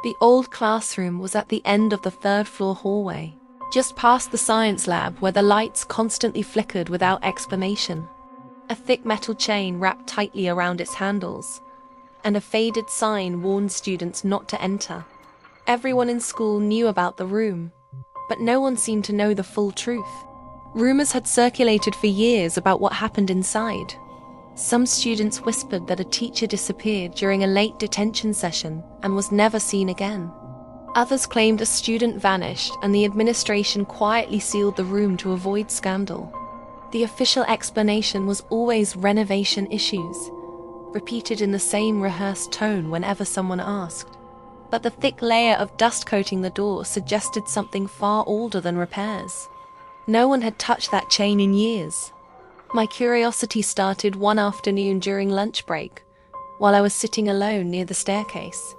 The old classroom was at the end of the third-floor hallway, just past the science lab where the lights constantly flickered without explanation. A thick metal chain wrapped tightly around its handles, and a faded sign warned students not to enter. Everyone in school knew about the room, but no one seemed to know the full truth. Rumors had circulated for years about what happened inside. Some students whispered that a teacher disappeared during a late detention session and was never seen again. Others claimed a student vanished and the administration quietly sealed the room to avoid scandal. The official explanation was always renovation issues, repeated in the same rehearsed tone whenever someone asked. But the thick layer of dust coating the door suggested something far older than repairs. No one had touched that chain in years. My curiosity started one afternoon during lunch break, while I was sitting alone near the staircase.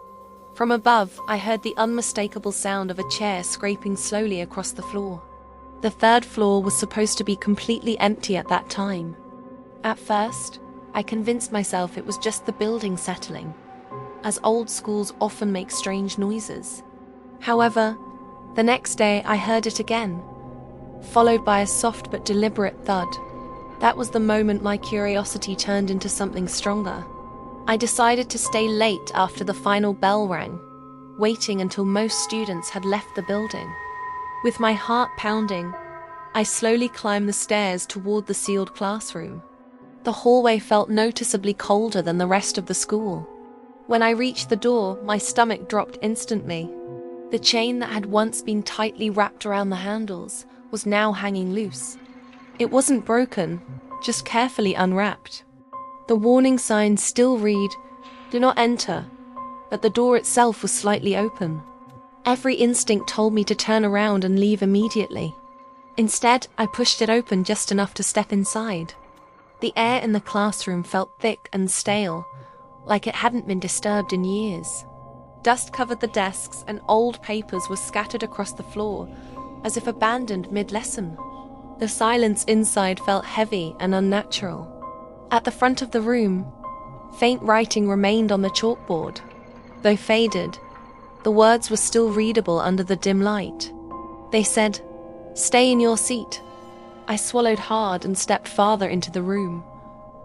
From above, I heard the unmistakable sound of a chair scraping slowly across the floor. The third floor was supposed to be completely empty at that time. At first, I convinced myself it was just the building settling, as old schools often make strange noises. However, the next day I heard it again, followed by a soft but deliberate thud. That was the moment my curiosity turned into something stronger. I decided to stay late after the final bell rang, waiting until most students had left the building. With my heart pounding, I slowly climbed the stairs toward the sealed classroom. The hallway felt noticeably colder than the rest of the school. When I reached the door, my stomach dropped instantly. The chain that had once been tightly wrapped around the handles was now hanging loose. It wasn't broken, just carefully unwrapped. The warning signs still read, "Do not enter," but the door itself was slightly open. Every instinct told me to turn around and leave immediately. Instead, I pushed it open just enough to step inside. The air in the classroom felt thick and stale, like it hadn't been disturbed in years. Dust covered the desks and old papers were scattered across the floor, as if abandoned mid-lesson. The silence inside felt heavy and unnatural. At the front of the room, faint writing remained on the chalkboard. Though faded, the words were still readable under the dim light. They said, "Stay in your seat." I swallowed hard and stepped farther into the room,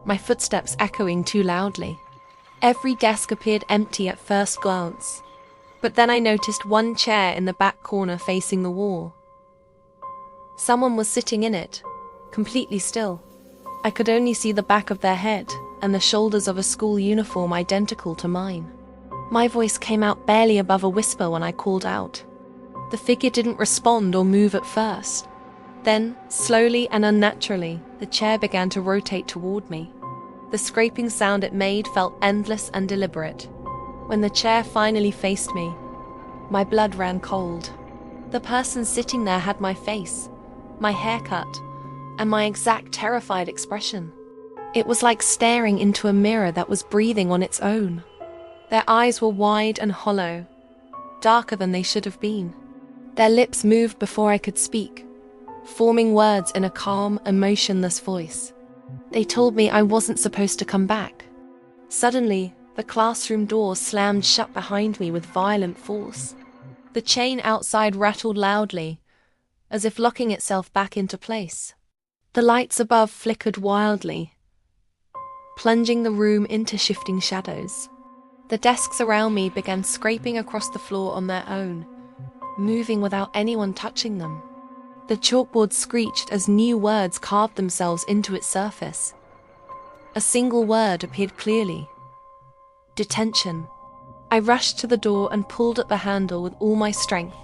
my footsteps echoing too loudly. Every desk appeared empty at first glance, but then I noticed one chair in the back corner facing the wall. Someone was sitting in it, completely still. I could only see the back of their head and the shoulders of a school uniform identical to mine. My voice came out barely above a whisper when I called out. The figure didn't respond or move at first. Then, slowly and unnaturally, the chair began to rotate toward me. The scraping sound it made felt endless and deliberate. When the chair finally faced me, my blood ran cold. The person sitting there had my face, my haircut, and my exact terrified expression. It was like staring into a mirror that was breathing on its own. Their eyes were wide and hollow, darker than they should have been. Their lips moved before I could speak, forming words in a calm, emotionless voice. They told me I wasn't supposed to come back. Suddenly, the classroom door slammed shut behind me with violent force. The chain outside rattled loudly, as if locking itself back into place. The lights above flickered wildly, plunging the room into shifting shadows. The desks around me began scraping across the floor on their own, moving without anyone touching them. The chalkboard screeched as new words carved themselves into its surface. A single word appeared clearly: detention. I rushed to the door and pulled at the handle with all my strength,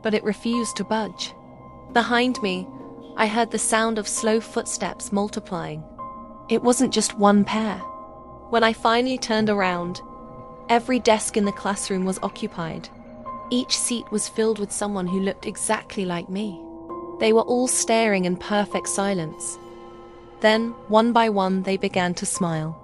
but it refused to budge. Behind me, I heard the sound of slow footsteps multiplying. It wasn't just one pair. When I finally turned around, every desk in the classroom was occupied. Each seat was filled with someone who looked exactly like me. They were all staring in perfect silence. Then, one by one, they began to smile.